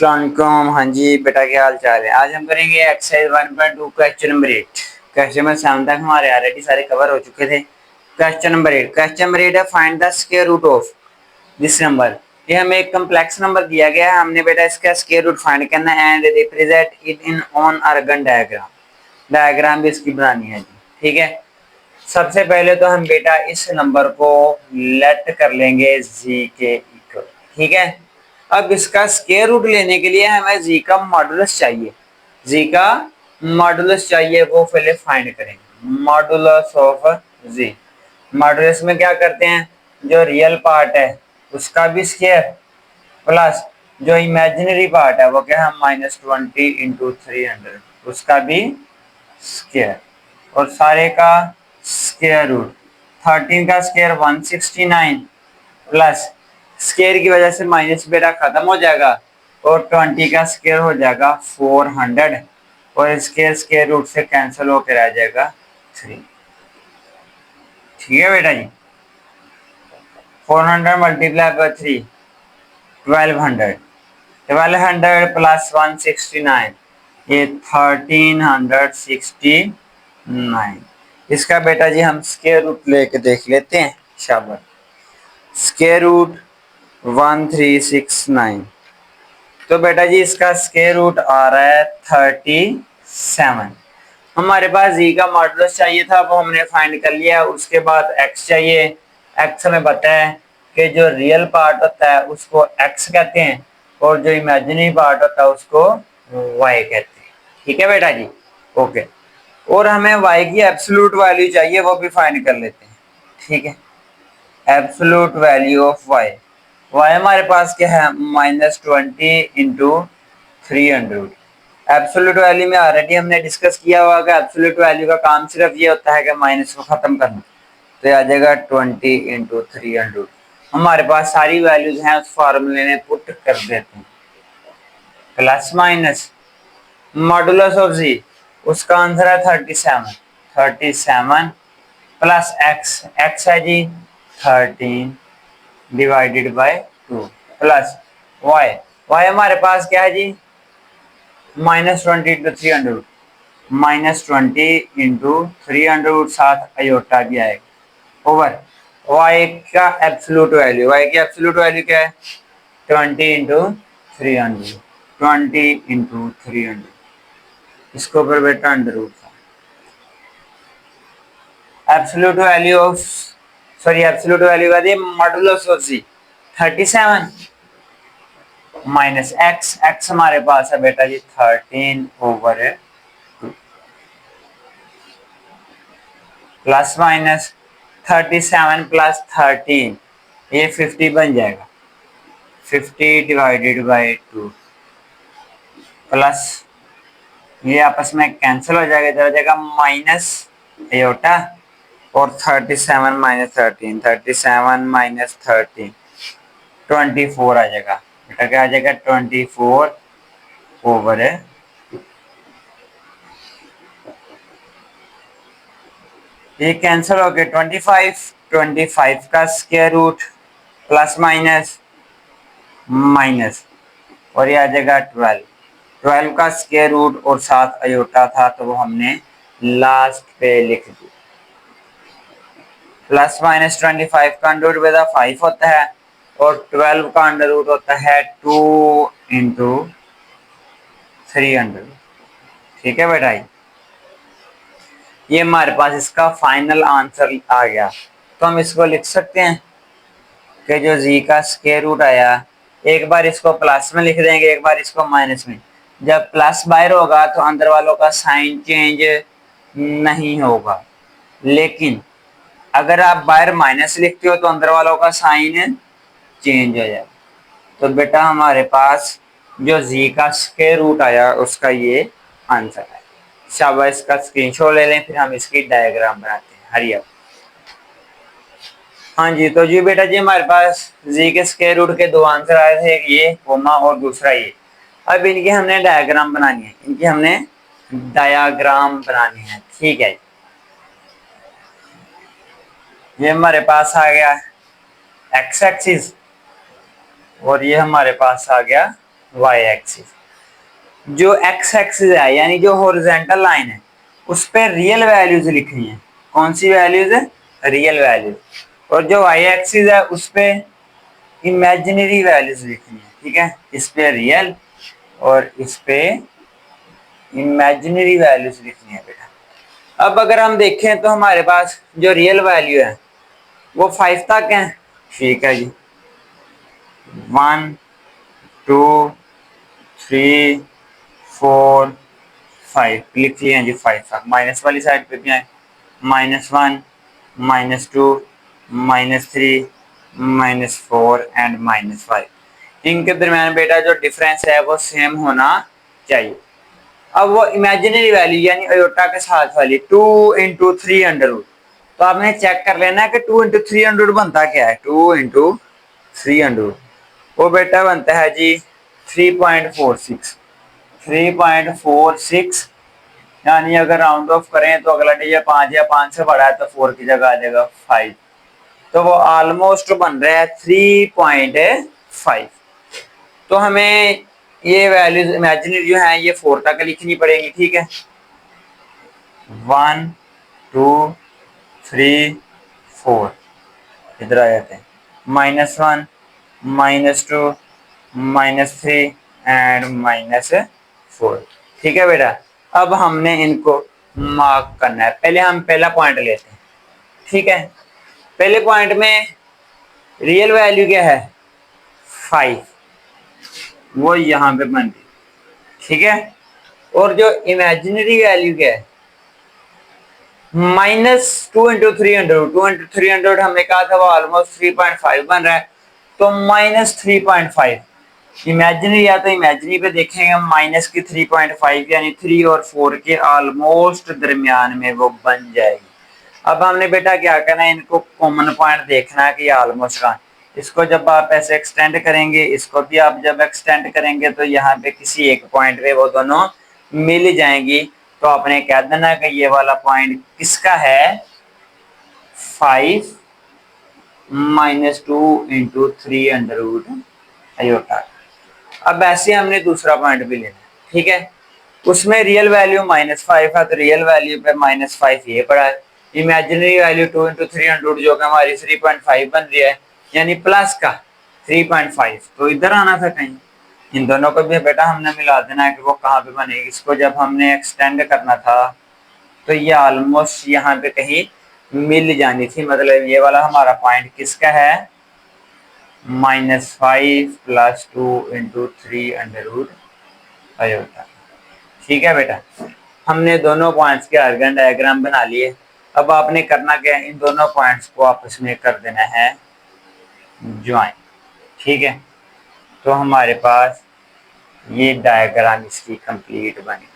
अस्सलाम वालेकुम। हाँ जी बेटा, क्या हाल चाल है। आज हम करेंगे exercise 1.2 question number 8। Question number 7 तक हमारे ऑलरेडी सारे कवर हो चुके थे। क्वेश्चन नंबर 8, क्वेश्चन नंबर 8 है find the square root of this number. ये हमें एक कम्प्लेक्स नंबर दिया गया है, हमने बेटा इसका स्क्वायर रूट फाइंड करना है and represent it in on organ diagram. Diagram भी इसकी बनानी है जी, ठीक है। सबसे पहले तो हम बेटा इस नंबर को लेट कर लेंगे जी के इक्वल, ठीक है। अब इसका स्क्वायर रूट लेने के लिए हमें जी का मॉडुलस चाहिए। जी का मॉडुलस चाहिए, वो पहले फाइंड करेंगे। मॉडुलस ऑफ जी, मॉडुलस में क्या करते हैं, जो रियल पार्ट है उसका भी स्क्वायर प्लस जो इमेजिनरी पार्ट है वो क्या है -20 इंटू 300 उसका भी स्क्वायर, और सारे का स्क्वायर रूट। 13 का स्क्वायर 169 प्लस स्क्वायर की वजह से माइनस बेटा खत्म हो जाएगा, और 20 का स्क्वायर हो जाएगा 400, और स्क्वायर स्क्वायर रूट से कैंसिल होकर रह जाएगा 3। ठीक है बेटा जी। 400 मल्टीप्लाई बाय 3 1200, 1200 प्लस 169 ये 1369। इसका बेटा जी हम स्क्वायर रूट लेके देख लेते हैं। शाबाश। स्क्वायर रूट 1369, तो बेटा जी इसका स्क्वायर रूट आ रहा है 37। हमारे पास जी का मॉडुलस चाहिए था, वो हमने फाइंड कर लिया। उसके बाद एक्स चाहिए। एक्स हमें पता है कि जो रियल पार्ट होता है उसको एक्स कहते हैं, और जो इमेजिनरी पार्ट होता है उसको वाई कहते हैं। ठीक है बेटा जी, ओके। और हमें वाई की एब्सोल्यूट वैल्यू चाहिए, वो भी फाइंड कर लेते हैं। ठीक है, absolute value of Y. Y हमारे पास क्या है -20 इंटू 300। एब्सोल्यूट वैल्यू में ऑलरेडी हमने डिस्कस किया हुआ कि एब्सोल्यूट वैल्यू का काम सिर्फ ये होता है कि माइनस को खत्म करना। तो ये आ जाएगा 20 इंटू 300। हमारे पास सारी वैल्यूज हैं, उस फार्मूले में पुट कर देते हैं। Plus minus modulus of G, उसका आंसर है 37। 37 प्लस एक्स, एक्स है G 13 divided by 2 plus Y. Y हमारे पास क्या है जी -20 इंटू 300, -20 इंटू 300 साथ अयोटा भी आएगा ओवर वाई का एब्सोल्यूट वैल्यू। वाई की एब्सोल्यूट वैल्यू क्या है 20 इंटू 300, 20 इंटू 300, इसको ऊपर बेटा अंडर रूट था। Absolute value of sorry absolute value का the modulus of G 37 minus X, X हमारे पास है बेटा जी 13 ओवर है प्लस माइनस 37 प्लस 13 ये 50 बन जाएगा। 50 डिवाइडेड बाई 2 प्लस ये आपस में कैंसिल हो जाएगा, इधर आ जाएगा माइनस एयोटा, और 37 माइनस 13, 37 माइनस 13 24 आ जाएगा। बेटा क्या आ जाएगा 24 ओवर है। ये कैंसिल हो गया 25, 25 का square root plus minus minus, और ये आ जाएगा 12, 12 का स्क्वायर रूट और साथ अयोटा था तो वो हमने लास्ट पे लिख दिया। प्लस माइनस 25 का अंडर रूट 5 होता है, और 12 का अंडर रूट होता है 2 इंटू 300। ठीक है बेटा, ये हमारे पास इसका फाइनल आंसर आ गया। तो हम इसको लिख सकते हैं कि जो जी का स्क्वायर रूट आया, एक बार इसको प्लस में लिख देंगे, एक बार इसको माइनस में। जब प्लस बाहर होगा तो अंदर वालों का साइन चेंज नहीं होगा, लेकिन अगर आप बाहर माइनस लिखते हो तो अंदर वालों का साइन चेंज हो जाएगा। तो बेटा हमारे पास जो जी का स्क्वायर रूट आया उसका ये आंसर है। शाबाश, इसका स्क्रीनशॉट ले लें, फिर हम इसकी डायग्राम बनाते हैं। Hurry up. हाँ जी, तो जी बेटा जी हमारे पास जी के स्क्वायर रूट के दो आंसर आए थे, एक ये कोमा और दूसरा ये। अब इनकी हमने डायग्राम बनानी है, इनकी हमने डायग्राम बनानी है। ठीक है, ये हमारे पास आ गया एक्स एक्सिस, और ये हमारे पास आ गया वाई एक्सिस। जो एक्स एक्सिस है यानी जो हॉरिजॉन्टल लाइन है उस पे रियल वैल्यूज लिखनी है। कौन सी वैल्यूज है? Real values. और जो वाई एक्सिस है उस पे इमेजिनरी वैल्यूज लिखनी है। ठीक है, इस पे रियल और इस पे इमेजिनरी वैल्यूज लिखनी है बेटा। अब अगर हम देखें तो हमारे पास जो रियल वैल्यू है वो 5 तक है। ठीक है जी, 1 2 3 4 5 लिख लिए हैं जी। 5 तक माइनस वाली साइड पे भी आए, -1 -2 -3 -4 एंड -5। इनके दरम्यान बेटा जो डिफरेंस है वो सेम होना चाहिए। अब वो इमेजिनरी वैल्यू यानी अयोटा के साथ वाली 2 इंटू 300, तो आपने चेक कर लेना है कि 2 इंटू 300 बनता क्या है। 2 इंटू 300 वो बेटा बनता है जी 3.46। 3.46 यानी अगर राउंड ऑफ करें तो अगला डिजिट 5 या 5 से बड़ा है तो 4 की जगह आ जाएगा 5। तो वो ऑलमोस्ट बन रहा है 3.5। तो हमें ये वैल्यूज इमेजिनरी जो है ये 4 तक लिखनी पड़ेगी। ठीक है, 1 2 3 4 इधर आ जाते हैं, -1 -2 -3 एंड -4। ठीक है बेटा, अब हमने इनको मार्क करना है। पहले हम पहला पॉइंट लेते हैं। ठीक है, पहले पॉइंट में रियल वैल्यू क्या है 5, वो यहाँ पे बन गई। ठीक है, और जो इमेजिनरी वैल्यू क्या है -2 इंटू 300। 2 इंटू 300 हमने कहा था वो ऑलमोस्ट 3.5 बन रहा है, तो -3.5 इमेजिनरी या तो इमेजिनरी पे देखेंगे माइनस की 3.5 यानी 3 और 4 के ऑलमोस्ट दरमियान में वो बन जाएगी। अब हमने बेटा क्या करना है, इनको कॉमन पॉइंट देखना है कि ये ऑलमोस्ट का। इसको जब आप ऐसे एक्सटेंड करेंगे, इसको भी आप जब एक्सटेंड करेंगे तो यहाँ पे किसी एक पॉइंट पे वो दोनों मिल जाएंगी। तो आपने कह देना कि ये वाला पॉइंट किसका है 5 -2 इंटू 300 अयोटा। अब ऐसे हमने दूसरा पॉइंट भी लेना है। ठीक है, उसमें रियल वैल्यू -5 है तो रियल वैल्यू पे -5 ये पड़ा है। इमेजिनरी वैल्यू 2 इंटू 300 जो कि हमारी 3.5 बन रही है यानी प्लस का 3.5 तो इधर आना था कहीं। इन दोनों को भी बेटा हमने मिला देना है कि वो कहाँ पे बनेगी। इसको जब हमने एक्सटेंड करना था तो ये ऑलमोस्ट यहाँ पे कहीं मिल जानी थी। मतलब ये वाला हमारा पॉइंट किसका है -5 + 2 इंटू 300 अयोटा। ठीक है बेटा, हमने दोनों पॉइंट्स के आर्गन डायग्राम बना लिए। अब आपने करना क्या है, इन दोनों पॉइंट्स को आपस में कर देना है ज्वाइन। ठीक है, तो हमारे पास ये डायग्राम इसकी कंप्लीट बनी।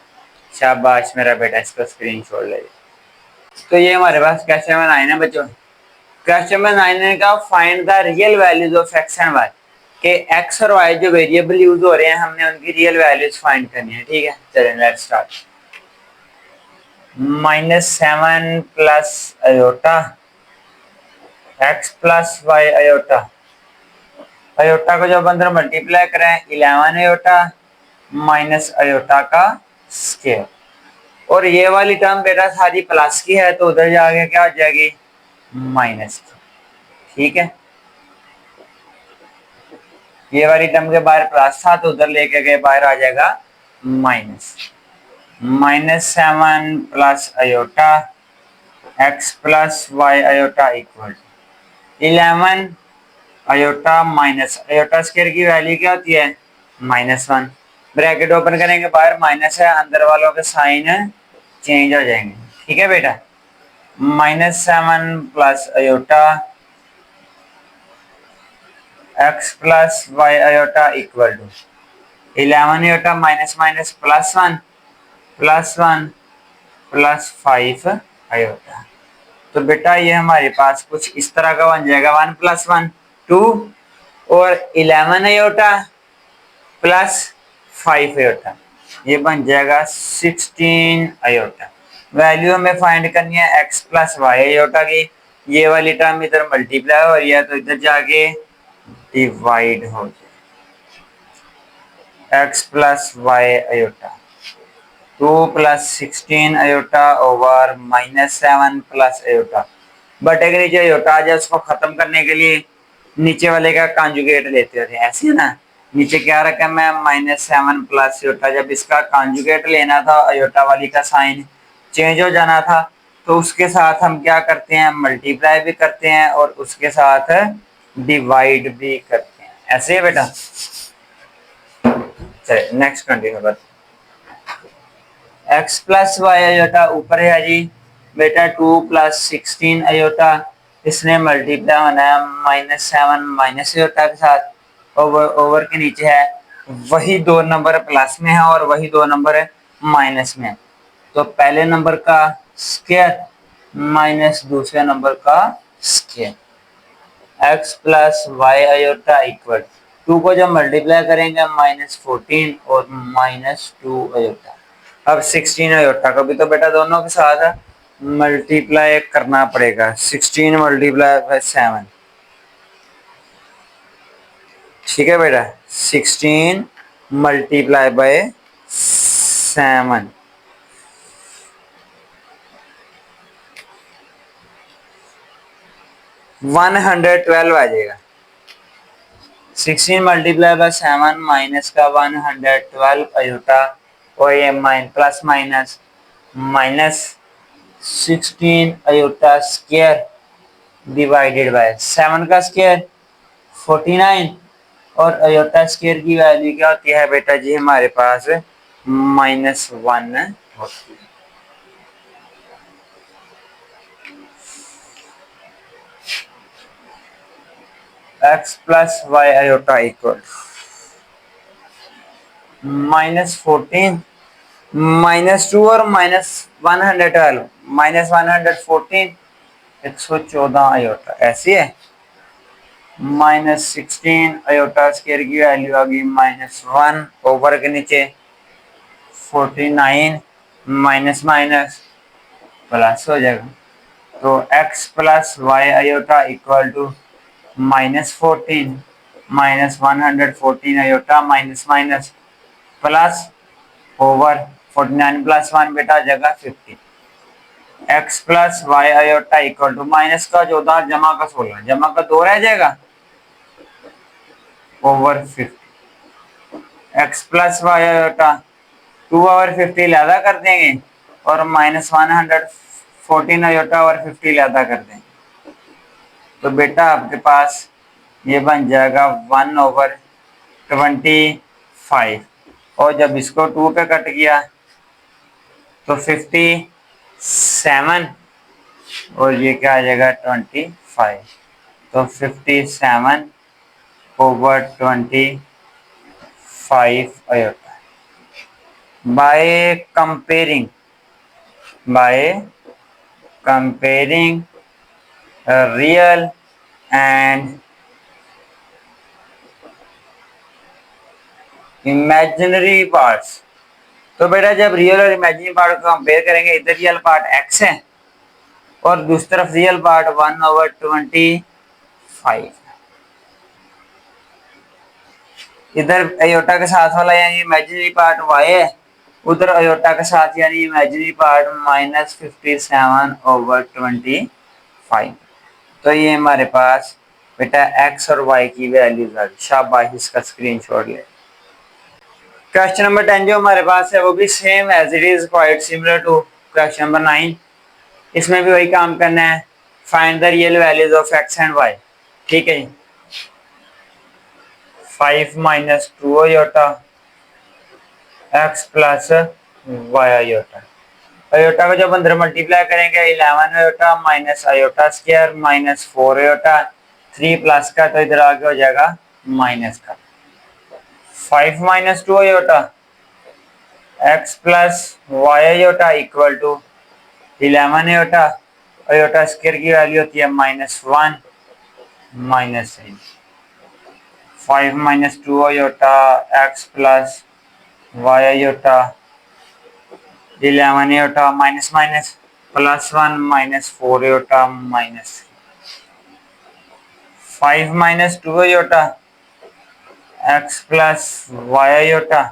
शाबाश मेरा बेटा, इसको स्क्रीनशॉट ले। तो ये हमारे पास क्वेश्चन नंबर 9 है बच्चों। क्वेश्चन नंबर 9 का find the real values of X and Y, के एक्स और वाई जो वेरिएबल यूज हो रहे हैं हमने उनकी रियल वैल्यूज फाइंड करनी है। ठीक है, चलिए let's start. -7 plus iota X plus Y iota. Iota को जब अंदर मल्टीप्लाई करें 11 अयोटा माइनस अयोटा का स्क्वायर। और ये वाली टर्म बेटा सारी प्लस की है तो उधर जाके क्या हो जाएगी माइनस की। ठीक है, ये वाली टर्म के बाहर प्लस था तो उधर लेके गए बाहर आ जाएगा minus. -7 plus iota X plus Y iota equal 11 iota minus iota square की वैल्यू क्या होती है -1। ब्रैकेट ओपन करेंगे, बाहर माइनस है, अंदर वालों के साइन चेंज हो जाएंगे। ठीक है बेटा, -7 plus iota X plus Y iota equal to 11 iota minus minus +1 +1 +5 iota. तो बेटा ये हमारे पास कुछ इस तरह का बन जाएगा 1 + 1 2 और 11 अयोटा +5 अयोटा, ये बन जाएगा 16 अयोटा। वैल्यू हमें फाइंड करनी है एक्स प्लस वाई अयोटा की। ये वाली टर्म इधर मल्टीप्लाई हो रही है तो इधर जाके डिवाइड हो जाए। X plus Y iota 2 plus 16 iota over -7 plus iota. बटे के नीचे आयोटा आ जाए, उसको खत्म करने के लिए नीचे वाले का कॉन्जुगेट लेते होते हैं, ऐसे है ना। नीचे क्या रखा मैं -7 प्लस आयोटा, जब इसका कॉन्जुगेट लेना था आयोटा वाली का साइन चेंज हो जाना था, तो उसके साथ हम क्या करते हैं, मल्टीप्लाई भी करते हैं और उसके साथ डिवाइड भी करते हैं, ऐसे है बेटा। चलिए नेक्स्ट कंटिन्यू करते हैं। एक्स प्लस वाई आयोटा ऊपर है जी बेटा 2 प्लस 16 आयोटा, इसने मल्टीप्लाई होना है -7 माइनस आयोटा के साथ, ओवर के नीचे है वही दो नंबर प्लस में है और वही दो नंबर माइनस में है, तो पहले नंबर का स्क्वायर माइनस दूसरे नंबर का square. X plus Y iota equal 2 को जब मल्टीप्लाई करेंगे -14 और -2 आयोटा। अब 16 आयोटा को भी तो बेटा दोनों के साथ मल्टीप्लाई करना पड़ेगा, 16 मल्टीप्लाई बाय 7, ठीक है बेटा। 16 मल्टीप्लाई बाय 7, 112 आ जाएगा। 16 मल्टीप्लाई बाय 7 माइनस का 112 आयोटा और ये plus minus -16 iota square divided by 7 का स्क्वायर 49 और आयोटा स्क्वायर की वैल्यू क्या होती है बेटा जी, हमारे पास -1 होती है। X plus Y iota equal -14 -2 और -112 -114 114 आयोटा, ऐसी है। -16 आयोटा स्क्वायर की वैल्यू आ गई -1 ओवर के नीचे 49 माइनस माइनस प्लस हो जाएगा, तो x plus Y iota equal to -14 -114 iota minus minus plus over 49 plus 1 बेटा जगह 50। x plus Y iota equal to minus का 14 जमा का 16 जमा का 2 रह जाएगा over 50। x plus Y iota 2 over 50 लादा कर देंगे और -114 आयोटा ओवर 50 लादा कर देंगे, तो बेटा आपके पास ये बन जाएगा 1/25 और जब इसको 2 पे कट किया तो 57 और ये क्या आ जाएगा 25, तो 57/25 iota. by comparing real and imaginary parts, तो बेटा जब रियल और इमेजिनरी पार्ट को कंपेयर करेंगे, इधर रियल पार्ट x है और दूसरी तरफ रियल पार्ट 1/25, इधर अयोटा के साथ वाला यानी इमेजिनरी पार्ट y है, उधर अयोटा के साथ यानी इमेजिनरी पार्ट -57/25, तो ये हमारे पास बेटा x और y की वैल्यूज आ गई। शाबाश, इसका स्क्रीनशॉट ले। क्वेश्चन नंबर 10 जो हमारे पास है वो भी same as it is quite similar to question number 9, इसमें भी वही काम करना है, find the real values of x and y, ठीक है जी। 5 - 2 iota x plus Y iota, iota को जब अंदर मल्टीप्लाई करेंगे 11 iota minus iota square -4 iota 3 plus का, तो इधर आगे हो जाएगा माइनस का। 5 - 2 iota x plus Y iota equal to 11 iota, iota square की वैल्यू होती है -1 -3। 5 - 2 iota x plus Y iota 11 iota minus minus +1 -4 iota -3। 5 - 2 iota X plus Y iota.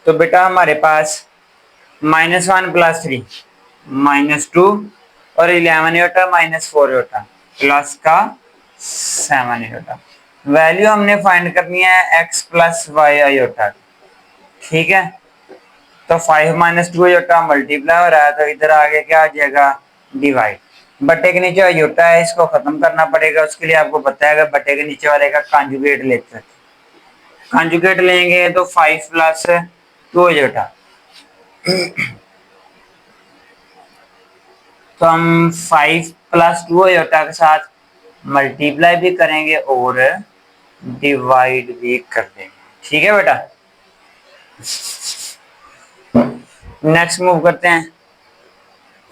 तो बेटा हमारे पास -1 + 3 -2 और 11 आयोटा -4 आयोटा प्लस का 7 आयोटा। वैल्यू हमने फाइंड करनी है एक्स प्लस वाई आयोटा, ठीक है। तो 5 - 2 आयोटा मल्टीप्लाई हो रहा है, तो इधर आगे क्या आ जाएगा, डिवाइड। बटे के नीचे आयोटा है, इसको खत्म करना पड़ेगा। उसके लिए आपको पता है कि बटे के नीचे वाले का कॉन्जुगेट लेते हैं। कॉन्जुगेट लेंगे तो 5 + 2 आयोटा। तो हम 5 + 2 आयोटा के साथ मल्टीप्लाई भी करेंगे और डिवाइड भी कर देंगे, ठीक है बेटा। नेक्स्ट मूव करते हैं।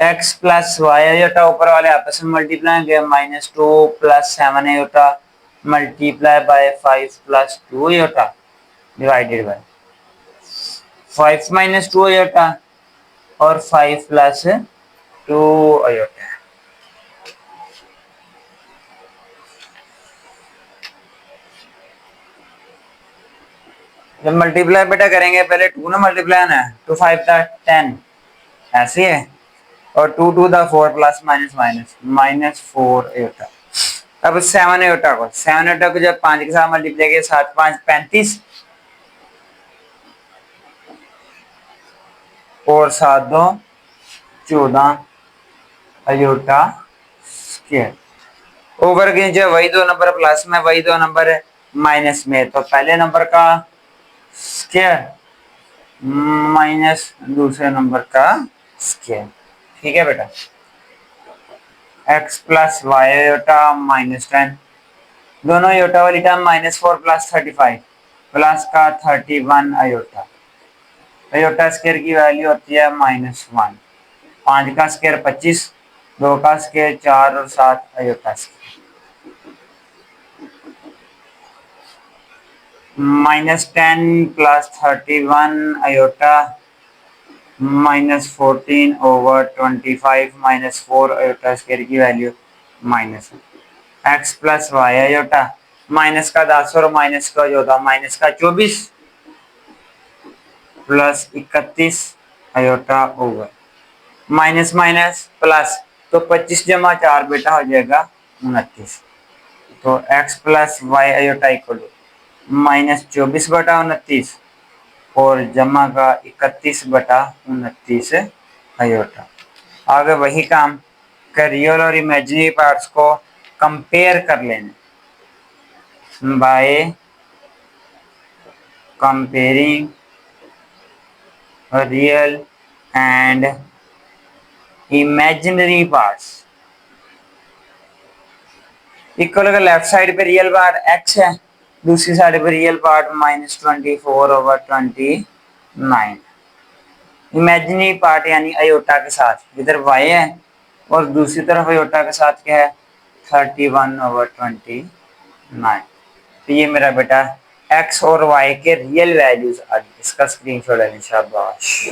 एक्स प्लस वाई आयोटा ऊपर वाले आपस में मल्टीप्लाई होंगे, -2 + 7 iota multiply by 5 + 2 iota divided by 5 - 2 iota और 5 + 2 आयोटा। जब मल्टीप्लाई बेटा करेंगे, पहले 2 ना मल्टीप्लाई ना, 2 × 5 = 10 ऐसे है, और 2 × 2 = 4 प्लस माइनस माइनस -4 आयोटा। अब 7 आयोटा को जब 5 के साथ मल्टीप्लाई किया, 7 × 5 = 35 और 7 × 2 = 14 आयोटा स्क्वायर। ओवर के नीचे वही दो नंबर प्लस में, वही दो नंबर माइनस में, तो पहले नंबर का स्क्वायर माइनस दूसरे नंबर का स्क्वायर, ठीक है बेटा। एक्स प्लस वाई आयोटा -10, दोनों आयोटा वाली टर्म -4 + 35 प्लस का 31 आयोटा। आयोटा स्क्वायर की वैल्यू होती है -1। 5 का स्क्वायर 25, 2 का स्क्वायर 4 और 7 iota square. -10 + 31 iota -14 over 25 -4 iota square की value minus. X plus Y iota minus का 10 और माइनस का जो था माइनस का 24 plus 31 iota over minus minus plus, तो 25 × 4 बेटा हो जाएगा 29। तो X plus Y iota equal -24/29 और जमा का 31/29 आयोटा। आगे वही काम कर रियल और इमेजिनरी पार्ट्स को कंपेयर कर लेना bye comparing real and imaginary parts. Equal का लेफ्ट साइड पे रियल पार्ट x है, दूसरी साइड पे रियल पार्ट -24/29। इमेजिनरी पार्ट यानी आयोटा के साथ इधर y है और दूसरी तरफ आयोटा के साथ क्या है 31/29। तो ये मेरा बेटा x और y के रियल वैल्यूज आ गए। इसका स्क्रीनशॉट है, शाबाश।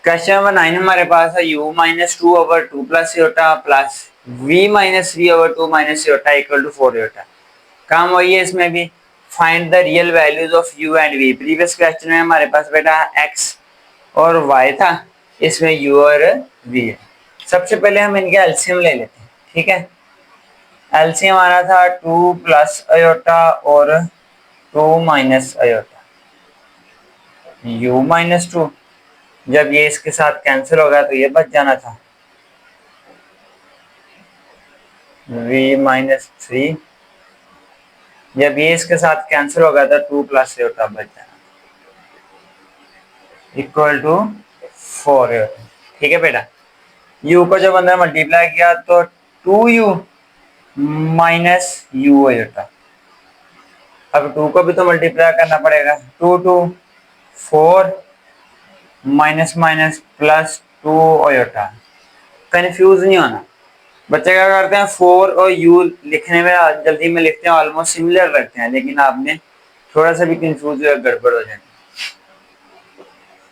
क्वेश्चन नंबर 9 हमारे पास है u -2/2 + iota plus v -3/2 - iota = 4 iota. काम वही है इसमें भी, find the real values of u and v। Previous question में हमारे पास बेटा x और y था, इसमें u और v है। सबसे पहले हम इनके एलसीएम ले लेते हैं, ठीक है। एलसीएम हमारा था 2 + आयोटा और 2 - आयोटा। u -2 जब ये इसके साथ कैंसिल होगा तो ये बच जाना था, v -3 जब ये इसके साथ कैंसिल होगा तो 2 + आयोटा बच जाना इक्वल टू 4 आयोटा, ठीक है बेटा। u को जब अंदर मल्टीप्लाई किया तो 2u - u आयोटा। अब 2 को भी तो मल्टीप्लाई करना पड़ेगा, 2 × 2 4 minus minus plus 2 iota. Confuse नहीं होना। बच्चे क्या करते हैं 4 और u लिखने में जल्दी में लिखते हैं, ऑलमोस्ट सिमिलर रखते हैं, लेकिन आपने थोड़ा सा भी कंफ्यूज या गड़बड़ हो जाए।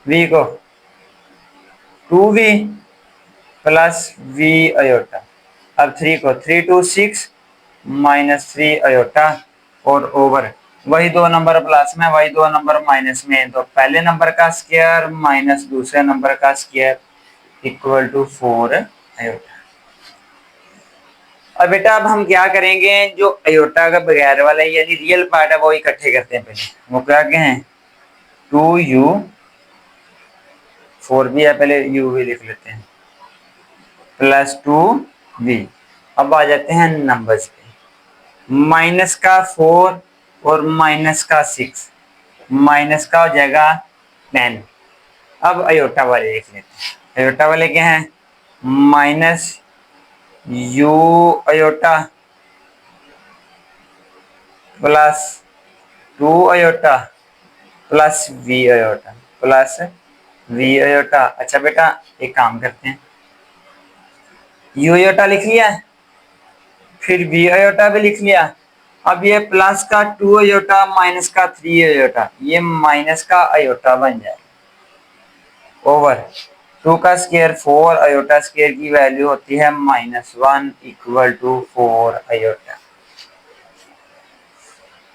v को 2v प्लस v आयोटा। अब 3 को 3 × 2 = 6 - 3 आयोटा और ओवर वही दो नंबर प्लस में, वही दो नंबर माइनस में, तो पहले नंबर का स्क्वायर माइनस दूसरे नंबर का स्क्वायर इक्वल टू 4 अयोटा। और बेटा अब हम क्या करेंगे, जो अयोटा का बगैर वाला यानी रियल पार्ट है वो इकट्ठे करते हैं पहले। वो क्या कहें, 2u, 4 भी है, पहले u भी लिख लेते हैं, प्लस 2v। अब आ जाते हैं नंबर्स पे, माइनस का 4 और माइनस का 6, माइनस का हो जाएगा 10। अब अयोटा वाले लिख लेते हैं। अयोटा वाले क्या हैं, minus u iota plus 2 iota plus v iota plus v iota. अच्छा बेटा एक काम करते हैं, u अयोटा लिख लिया, फिर v अयोटा भी लिख लिया। अब ये प्लस का 2 अयोटा माइनस का 3 अयोटा, ये माइनस का अयोटा बन जाए ओवर 2 का स्क्वायर 4 अयोटा स्क्वायर की वैल्यू होती है -1 इक्वल टू 4 अयोटा।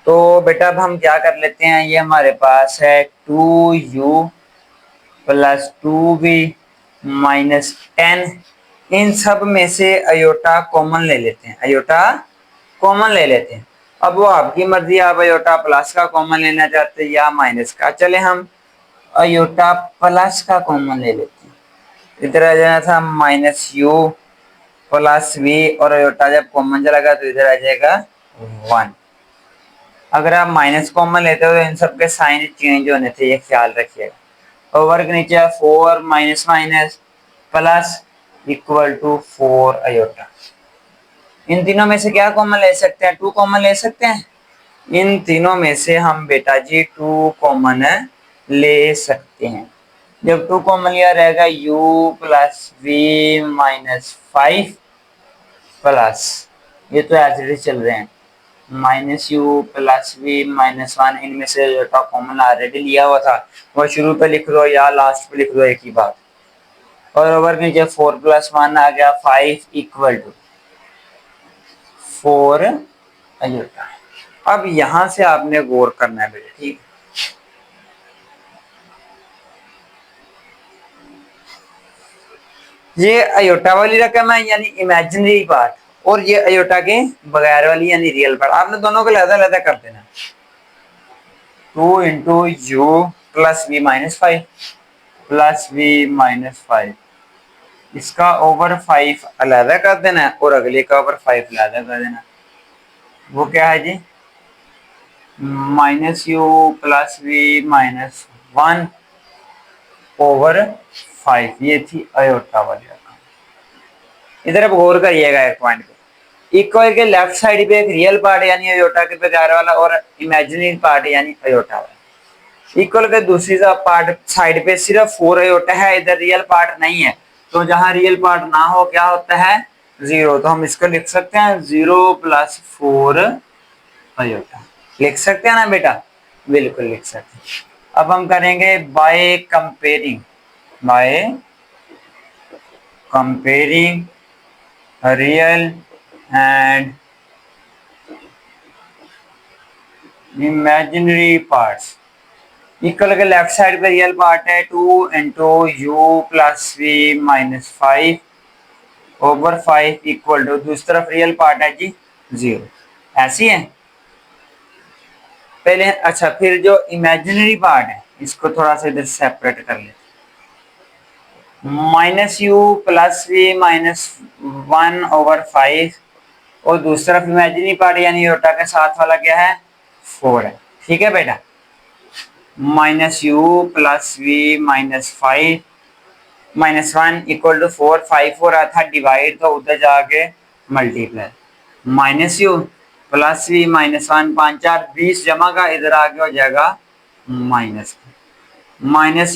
तो बेटा अब हम क्या कर लेते हैं, ये हमारे पास है 2u प्लस 2v माइनस 10। इन सब में से अयोटा कॉमन ले लेते हैं, अयोटा कॉमन ले लेते हैं। अब वो आपकी मर्जी, आप अयोटा प्लस का कॉमन लेना चाहते हैं या माइनस का। चले हम अयोटा प्लस का कॉमन ले लेते हैं। इधर आ जाना था माइनस यू प्लस वी, और अयोटा जब कॉमन चलेगा तो इधर आ जाएगा 1। अगर आप माइनस कॉमन लेते हो तो इन सब के साइन चेंज होने थे, ये ख्याल रखिएगा। और वर्ग नीचे 4 minus minus plus equal to 4 iota. इन तीनों में से क्या कॉमन ले सकते हैं, 2 कॉमन ले सकते हैं। इन तीनों में से हम बेटा जी 2 कॉमन ले सकते हैं। जब 2 कॉमन लिया रहेगा u plus we minus 5 plus, ये तो ऐसे चल रहे हैं, minus you plus we minus 1। इनमें से जो कॉमन ऑलरेडी लिया हुआ था वो शुरू पे लिख दो या लास्ट पे लिख दो, एक ही बात। और ओवर नीचे 4 प्लस 1 आ गया 5 इक्वल टू 4 अयोटा। अब यहां से आपने गौर करना है बेटा, ठीक है। ये अयोटा वाली रकम है यानी इमेजिनरी पार्ट, और ये अयोटा के बगैर वाली यानी रियल पार्ट। आपने दोनों को अलग-अलग कर देना। 2 into u plus we minus 5 plus we minus 5, इसका ओवर 5 अलग कर देना है और अगले का ओवर 5 अलग कर देना। वो क्या है जी, minus you plus we minus 1 over 5। ये थी अयोटा वाली रकम। इधर अब गौर करिएगा एक पॉइंट पे, इक्वल के लेफ्ट साइड पे एक रियल पार्ट यानी अयोटा के बगैर वाला और इमेजिनरी पार्ट यानी अयोटा वाला। इक्वल के दूसरी पार्ट साइड पे सिर्फ 4 अयोटा है, इधर रियल पार्ट नहीं है। तो जहां रियल पार्ट ना हो क्या होता है, 0। तो हम इसको लिख सकते हैं 0 प्लस 4 अयोटा। लिख सकते हैं ना बेटा, बिल्कुल लिख सकते हैं। अब हम करेंगे by comparing real and imaginary parts. Equal के लेफ्ट साइड पे रियल पार्ट है 2 into u plus we minus 5 over 5 equal to, दूसरी तरफ रियल पार्ट है जी 0। ऐसी है पहले। अच्छा फिर जो इमेजिनरी पार्ट है इसको थोड़ा सा इधर सेपरेट कर लेते, minus you plus we minus 1 over 5, और दूसरी तरफ इमेजिनरी पार्ट यानी अयोटा के साथ वाला क्या है, 4 है। ठीक है बेटा, minus you plus we minus 5 minus 1 equal to 4। 5 हो रहा था डिवाइड, तो उधर जाके multiply, minus you plus we minus 1 5 4 20 जमा का, इधर आगे हो जाएगा minus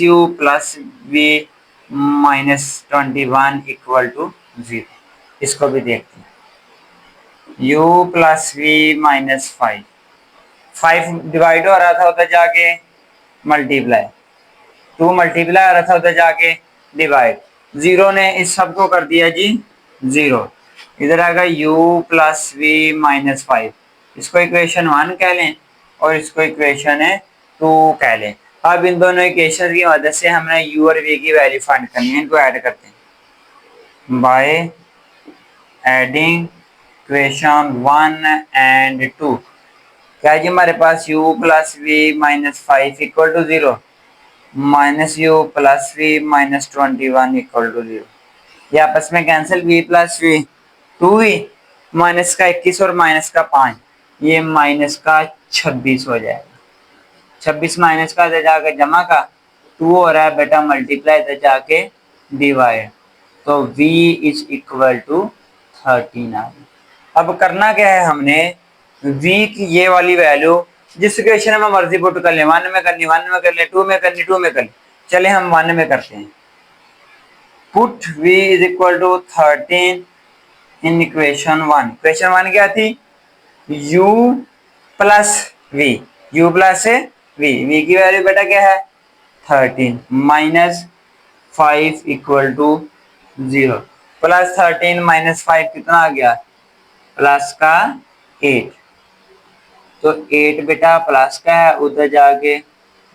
you plus we minus 21 equal to 0। इसको भी देखते हैं, u plus we minus 5 divide हो रहा था उधर जाके मल्टीप्लाई, 2 मल्टीप्लाई हो रहा था उधर जाके डिवाइड, 0 ने इस सब को कर दिया जी 0। इधर आएगा u प्लस वी माइनस 5, इसको इक्वेशन 1 कह लें, और इसको इक्वेशन है 2 कह लें। अब इन दोनों इक्वेशन की मदद से हमने u और v की वैल्यू फाइंड करनी है। इनको ऐड करते हैं बाय एडिंग इक्वेशन 1 एंड 2। क्या है जी हमारे पास u plus we minus 5 equal to 0, minus you plus we minus 21 equal to 0। ये आपस में cancel, v plus v 2v, minus का 21 और माइनस का 5, ये माइनस का 26 हो जाएगा। 26 माइनस का इधर जाके जमा का 2 हो रहा है बेटा, मल्टीप्लाई इधर जाके डिवाइड, तो v इज इक्वल टू 13 आ गई। अब करना क्या है हमने, v की ये वाली वैल्यू जिस इक्वेशन में मर्जी पुट कर ले, 1 में करनी 1 में कर ले, 2 में करनी 2 में कर ले, चले हम 1 में करते हैं। Put v is equal to 13 in equation 1। Equation 1 क्या थी, u plus v, u plus v, v की वैल्यू बेटा क्या है 13 minus 5 equal to 0, plus 13 minus 5 कितना आ गया, प्लस का 8, तो 8 बेटा प्लस का है, उधर जाके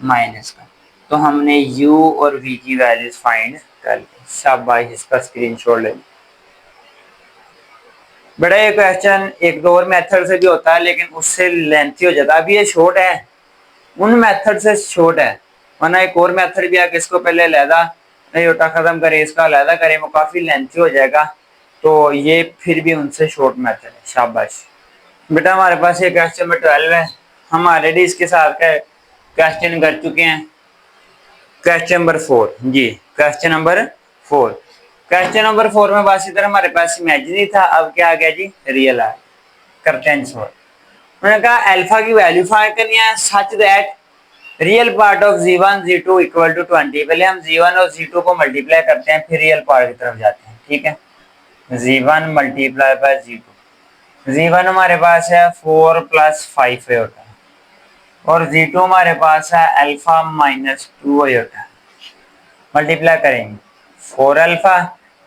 माइनस का, तो हमने u और v की वैल्यूज फाइंड कर ली। शाबाश, इसका स्क्रीनशॉट ले लो। बेटा ये क्वेश्चन एक दो और मेथड से भी होता है, लेकिन उससे लेंथी हो जाता है। अभी ये शॉर्ट है, उन मेथड से शॉर्ट है, वरना एक और मेथड भी है कि इसको पहले लहदा अयोटा खत्म करें, इसका लहदा करें, वो काफी लेंथी हो जाएगा, तो ये फिर भी उनसे शॉर्ट मेथड है। शाबाश बेटा, हमारे पास ये क्वेश्चन नंबर 12 है, हम ऑलरेडी इसके साथ का क्वेश्चन कर चुके हैं। क्वेश्चन नंबर 4 जी, क्वेश्चन नंबर 4। क्वेश्चन नंबर 4 में बस इधर हमारे पास इमेजिनरी था, अब क्या आ गया जी, रियल आ। करते हैं सॉल्व। उन्होंने कहा अल्फा की वैल्यू फाइंड करनी है such that real part of z1 z2 equal to 20। पहले हम z1 और z2 को मल्टीप्लाई करते हैं, फिर रियल पार्ट की तरफ जाते हैं। ठीक है, z1 multiply by z2। z1 हमारे पास है 4 प्लस 5 होता है, और z2 हमारे पास है अल्फा माइनस 2 होता है। मल्टीप्लाई करेंगे 4 अल्फा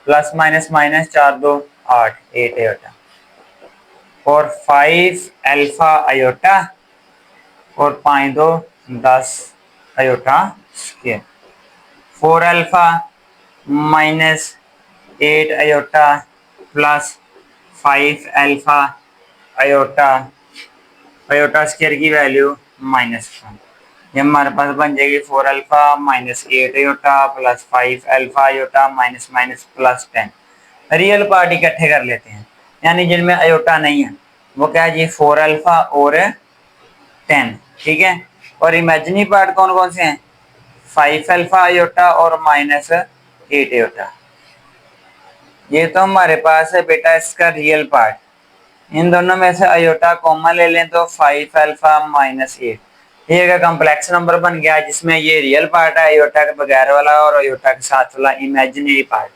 प्लस माइनस माइनस 4 2 8 8 होता, और 5 अल्फा आयोटा और 5 2 10 iota square. 4 alpha minus 8 iota plus 5 alpha iota, iota square की वैल्यू माइनस 1। ये हमारे पास बन जाएगी 4 alpha minus 8 iota plus 5 alpha iota minus minus plus 10। Real part इकट्ठे कर लेते हैं, यानी जिनमें आयोटा नहीं है वो क्या है जी, 4 अल्फा और 10। ठीक है, और इमेजिनरी पार्ट कौन कौन से हैं, 5 अल्फा आयोटा और माइनस 8 आयोटा। ये तो हमारे पास है बेटा इसका रियल पार्ट, इन दोनों में से आयोटा कॉमन ले लें तो 5 अल्फा माइनस 8, ये का कॉम्प्लेक्स नंबर बन गया जिसमें ये रियल पार्ट है आयोटा के बगैर वाला और आयोटा के साथ वाला इमेजिनरी पार्ट।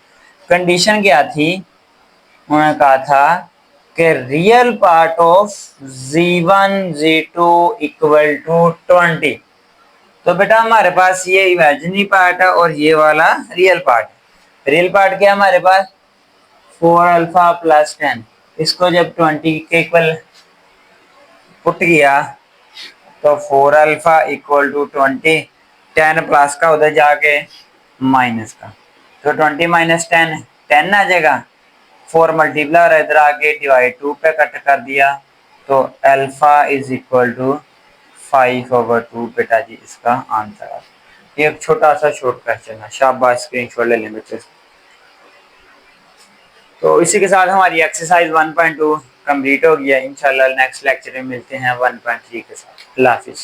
कंडीशन क्या थी, उन्होंने कहा था कि real part of z1 z2 equal to 20। तो बेटा हमारे पास ये इमेजिनरी पार्ट है और ये वाला रियल पार्ट है। रियल पार्ट क्या है हमारे पास 4 अल्फा प्लस 10, इसको जब 20 के इक्वल पुट किया तो 4 अल्फा इक्वल टू 20, 10 प्लस का उधर जाके माइनस का, तो 20 माइनस 10 10 आ जाएगा, 4 मल्टीप्लाई और इधर आके डिवाइड 2 पे कट कर दिया, तो अल्फा इज इक्वल टू 5/2 बेटा जी इसका आंसर है। ये एक छोटा सा शॉर्ट क्वेश्चन है, शाबाश स्क्रीनशॉट ले लें बच्चे। तो इसी के साथ हमारी एक्सरसाइज 1.2 कंप्लीट हो गया। इंशाल्लाह नेक्स्ट लेक्चर में मिलते हैं 1.3 के साथ। अल्लाह हाफिज़।